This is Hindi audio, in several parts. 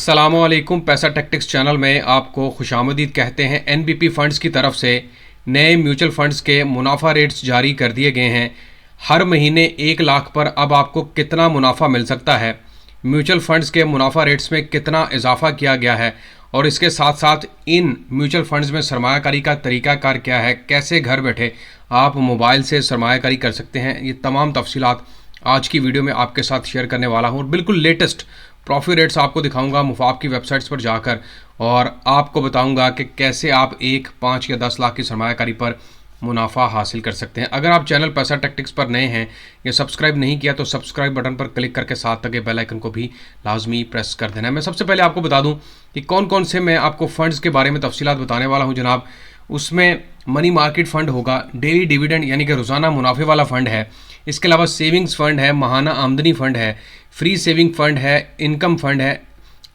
अस्सलामुअलैकुम। पैसा टैक्टिक्स चैनल में आपको खुशामदीद कहते हैं। एनबीपी फंड्स की तरफ से नए म्यूचुअल फंड्स के मुनाफा रेट्स जारी कर दिए गए हैं। हर महीने 1 लाख पर अब आपको कितना मुनाफा मिल सकता है, म्यूचुअल फंड्स के मुनाफा रेट्स में कितना इजाफा किया गया है और इसके साथ साथ इन म्यूचुअल फंड्स में सरमायाकारी का तरीकाकार क्या है, कैसे घर बैठे आप मोबाइल से सरमायाकारी कर सकते हैं, ये तमाम तफसीलात आज की वीडियो में आपके साथ शेयर करने वाला हूँ। और बिल्कुल लेटेस्ट प्रॉफिट रेट्स आपको दिखाऊंगा मुफाब की वेबसाइट्स पर जाकर, और आपको बताऊंगा कि कैसे आप 1, 5 या 10 लाख की सरमायाकारी पर मुनाफा हासिल कर सकते हैं। अगर आप चैनल पैसा टैक्टिक्स पर नए हैं या सब्सक्राइब नहीं किया तो सब्सक्राइब बटन पर क्लिक करके साथ लगे बेल आइकन को भी लाजमी प्रेस कर देना है। मैं सबसे पहले आपको बता दूं कि कौन कौन से मैं आपको फंड्स के बारे में तफसीलात बताने वाला हूं जनाब। उसमें मनी मार्केट फंड होगा, डेली डिविडेंड यानी कि रोज़ाना मुनाफे वाला फ़ंड है, इसके अलावा सेविंग्स फ़ंड है, माहाना आमदनी फ़ंड है, फ्री सेविंग फ़ंड है, इनकम फ़ंड है,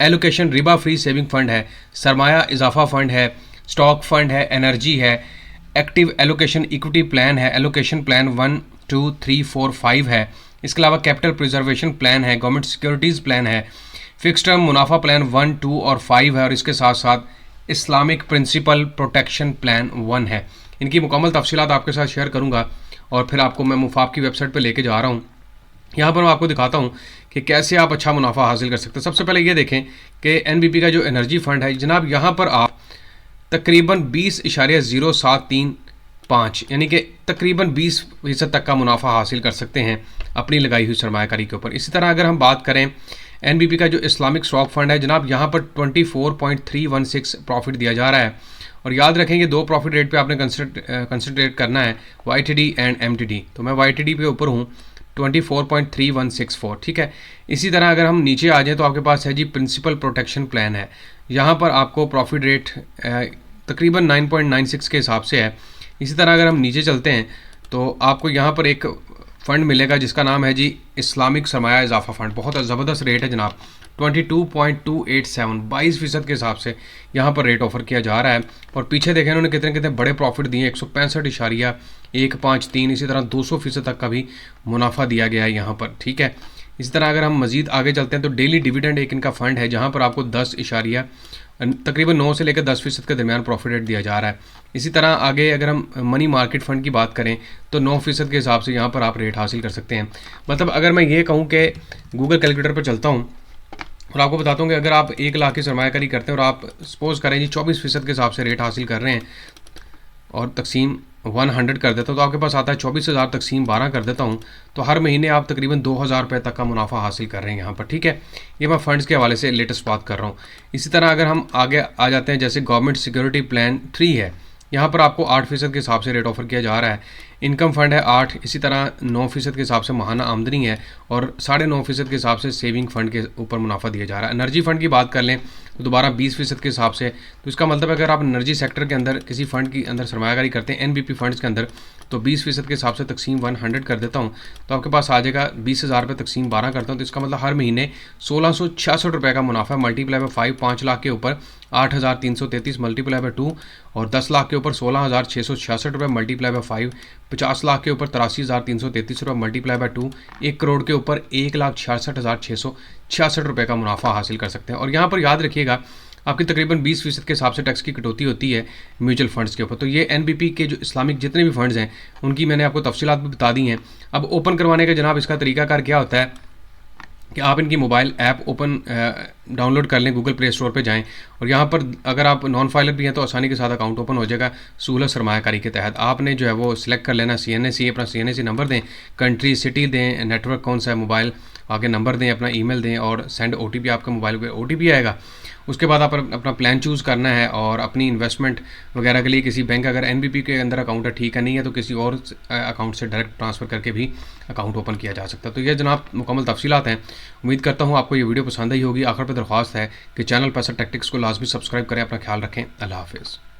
allocation Riba free saving fund है, सरमाया इजाफा फ़ंड है, स्टॉक फ़ंड है, एनर्जी है, एक्टिव एलोकेशन इक्विटी प्लान है, एलोकेशन प्लान 1, 2, 3, 4, 5 है, इसके अलावा कैपिटल प्रिजर्वेशन प्लान है, गवर्नमेंट सिक्योरिटीज़ प्लान है, फिक्स टर्म मुनाफा प्लान 1, 2 और 5 है, और इसके साथ साथ इस्लामिक प्रिंसिपल प्रोटेक्शन प्लान 1 है। इनकी मुकम्मल तफसीलात आपके साथ शेयर करूंगा और फिर आपको मैं मुफाब की वेबसाइट पर लेके जा रहा हूं। यहाँ पर मैं आपको दिखाता हूं कि कैसे आप अच्छा मुनाफा हासिल कर सकते हैं। सबसे पहले ये देखें कि एनबीपी का जो एनर्जी फंड है जनाब, यहाँ पर आप तकरीबन 20.0735 यानी कि तकरीबन 20% तक का मुनाफा हासिल कर सकते हैं अपनी लगाई हुई सरमायाकारी के ऊपर। इसी तरह अगर हम बात करें एनबीपी का जो इस्लामिक स्टॉक फंड है जनाब, यहाँ पर 24.316 प्रॉफिट दिया जा रहा है। और याद रखें कि 2 प्रॉफिट रेट पे आपने कंसंट्रेट करना है, वाईटीडी एंड एमटीडी। तो मैं वाईटीडी पे ऊपर हूँ 24.3164, ठीक है। इसी तरह अगर हम नीचे आ जाएँ तो आपके पास है जी प्रिंसिपल प्रोटेक्शन प्लान है। यहाँ पर आपको प्रॉफिट रेट तकरीबन 9.96 के हिसाब से है। इसी तरह अगर हम नीचे चलते हैं तो आपको यहाँ पर एक फ़ंड मिलेगा जिसका नाम है जी इस्लामिक सरमाया इजाफा फ़ंड। बहुत ज़बरदस्त रेट है जनाब, 22.287, 22% के हिसाब से यहाँ पर रेट ऑफर किया जा रहा है। और पीछे देखें इन्होंने कितने कितने बड़े प्रॉफिट दिए, 165.153, इसी तरह 200% तक का भी मुनाफा दिया गया है यहाँ पर, ठीक है। इसी तरह अगर हम मज़ीद आगे चलते हैं तो डेली डिविडेंड एक इनका फ़ंड है जहाँ पर आपको तकरीबन 9 से लेकर 10% के दरमियान प्रॉफिट रेट दिया जा रहा है। इसी तरह आगे अगर हम मनी मार्केट फ़ंड की बात करें तो 9% के हिसाब से यहाँ पर आप रेट हासिल कर सकते हैं। मतलब अगर मैं ये कहूँ कि गूगल कैलकुलेटर पर चलता हूँ और आपको बताता हूँ कि अगर आप 1 लाख की सरमायाकारी करते हैं और आप सपोज करें जी 24% के हिसाब से रेट हासिल कर रहे हैं और तकसीम 100 कर देता हूँ तो आपके पास आता है 24,000 तकसीम 12 कर देता हूँ तो हर महीने आप तकरीबन 2,000 रुपये तक का मुनाफा हासिल कर रहे हैं यहाँ पर, ठीक है। ये मैं फ़ंड्स के हवाले से लेटेस्ट बात कर रहा हूँ। इसी तरह अगर हम आगे आ जाते हैं, जैसे गवर्नमेंट सिक्योरिटी प्लान 3 है, यहाँ पर आपको 8% के हिसाब से रेट ऑफर किया जा रहा है। इनकम फ़ंड है 8, इसी तरह 9% के हिसाब से माहाना आमदनी है और 9.5% के हिसाब से सेविंग फ़ंड के ऊपर मुनाफा दिया जा रहा है। एनर्जी फ़ंड की बात कर लें तो दोबारा 20% के हिसाब से, तो इसका मतलब अगर आप एनर्जी सेक्टर के अंदर किसी फ़ंड के अंदर सरमायाकारी करते हैं एनबीपी फंड्स के अंदर तो 20% के हिसाब से तकसीम 100 कर देता हूँ तो आपके पास आ जाएगा 20,000 रुपये तकसीम 12 करता हूँ तो इसका मतलब हर महीने 1666 रुपये का मुनाफा मल्टीप्लाई बाय 5, 5 लाख के ऊपर 8,333 मल्टीप्लाई बाय 2 और 10 लाख के ऊपर 16,666 रुपये मल्टीप्लाई बाय 5, 50 लाख के ऊपर 83,333 रुपये मल्टीप्लाई बाय 2, 1 करोड़ के ऊपर 1,66,666 रुपये का मुनाफा हासिल कर सकते हैं। और यहाँ पर याद रखिएगा आपकी तकरीबन 20% के हिसाब से टैक्स की कटौती होती है म्यूचुअल फंड्स के ऊपर। तो ये एनबीपी के जो इस्लामिक जितने भी फंड्स हैं उनकी मैंने आपको तफसीलात भी बता दी हैं। अब ओपन करवाने का जनाब इसका तरीकाकार क्या होता है कि आप इनकी मोबाइल ऐप डाउनलोड कर लें, गूगल प्ले स्टोर पे जाएं और यहाँ पर अगर आप नॉन फाइलर भी हैं तो आसानी के साथ अकाउंट ओपन हो जाएगा। सहूलत सरमायाकारी के तहत आपने जो है वो सिलेक्ट कर लेना CNSE, अपना CNSE नंबर दें, कंट्री सिटी दें, नेटवर्क कौन सा है, मोबाइल आगे नंबर दें, अपना ईमेल दें और सेंड OTP, आपका मोबाइल पे OTP आएगा। उसके बाद आप अपना प्लान चूज़ करना है और अपनी इन्वेस्टमेंट वगैरह के लिए किसी बैंक, अगर एनबीपी के अंदर अकाउंट है ठीक है, नहीं है तो किसी और अकाउंट से डायरेक्ट ट्रांसफ़र करके भी अकाउंट ओपन किया जा सकता है। तो ये जनाब मुकम्मल तफसीलात हैं। उम्मीद करता हूँ आपको ये वीडियो पसंद आई होगी। आखिर पर दरख्वास्त है कि चैनल पैसा टैक्टिक्स को लाजमी सब्सक्राइब करें। अपना ख्याल रखें। अल्लाह हाफिज़।